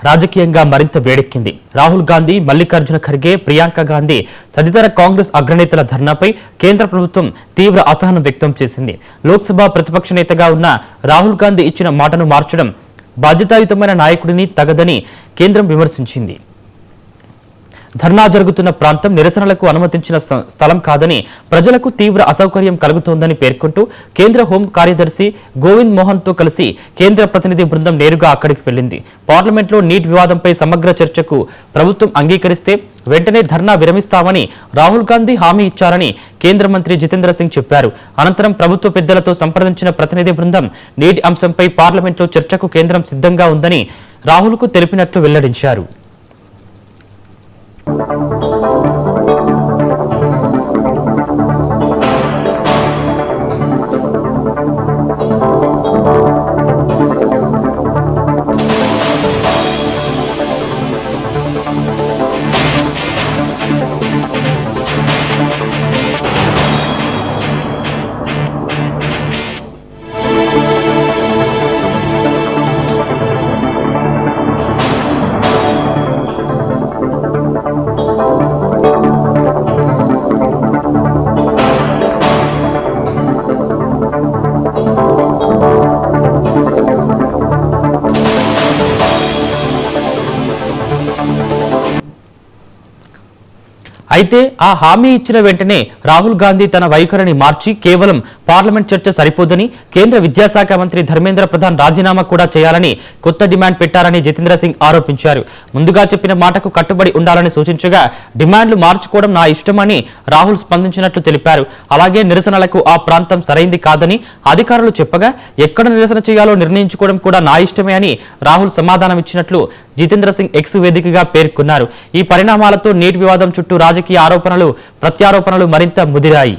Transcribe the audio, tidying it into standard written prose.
రాజకీయంగా మరింత వేడెక్కింది. రాహుల్ గాంధీ, మల్లికార్జున ఖర్గే, ప్రియాంక గాంధీ తదితర కాంగ్రెస్ అగ్రనేతల ధర్నాపై కేంద్ర ప్రభుత్వం తీవ్ర అసహనం వ్యక్తం చేసింది. లోక్సభ ప్రతిపక్ష నేతగా ఉన్న రాహుల్ గాంధీ ఇచ్చిన మాటను మార్చడం బాధ్యతాయుతమైన నాయకుడిని తగదని కేంద్రం విమర్శించింది. ధర్నా జరుగుతున్న ప్రాంతం నిరసనలకు అనుమతించిన స్థలం కాదని, ప్రజలకు తీవ్ర అసౌకర్యం కలుగుతోందని పేర్కొంటూ కేంద్ర హోం కార్యదర్శి గోవింద్ మోహన్ తో కలిసి కేంద్ర ప్రతినిధి బృందం నేరుగా అక్కడికి వెళ్లింది. పార్లమెంట్లో నీట్ వివాదంపై సమగ్ర చర్చకు ప్రభుత్వం అంగీకరిస్తే వెంటనే ధర్నా విరమిస్తామని రాహుల్ గాంధీ హామీ ఇచ్చారని కేంద్ర మంత్రి జితేంద్ర సింగ్ చెప్పారు. అనంతరం ప్రభుత్వ పెద్దలతో సంప్రదించిన ప్రతినిధి బృందం నీటి అంశంపై పార్లమెంట్లో చర్చకు కేంద్రం సిద్ధంగా ఉందని రాహుల్కు తెలిపినట్లు వెల్లడించారు. అయితే ఆ హామీ ఇచ్చిన వెంటనే రాహుల్ గాంధీ తన వైఖరిని మార్చి కేవలం పార్లమెంట్ చర్చ సరిపోదని, కేంద్ర విద్యాశాఖ మంత్రి ధర్మేంద్ర ప్రధాన్ రాజీనామా కూడా చేయాలని కొత్త డిమాండ్ పెట్టారని జితేంద్ర సింగ్ ఆరోపించారు. ముందుగా చెప్పిన మాటకు కట్టుబడి ఉండాలని సూచించగా డిమాండ్లు మార్చుకోవడం నా ఇష్టమని రాహుల్ స్పందించినట్లు తెలిపారు. అలాగే నిరసనలకు ఆ ప్రాంతం సరైంది కాదని అధికారులు చెప్పగా ఎక్కడ నిరసన చేయాలో నిర్ణయించుకోవడం కూడా నా ఇష్టమే అని రాహుల్ సమాధానం ఇచ్చినట్లు జితేంద్ర సింగ్ ఎక్స్ వేదికగా పేర్కొన్నారు. ఈ పరిణామాలతో నీటి వివాదం చుట్టూ రాజకీయ ఆరోపణలు, ప్రత్యారోపణలు మరింత ముదిరాయి.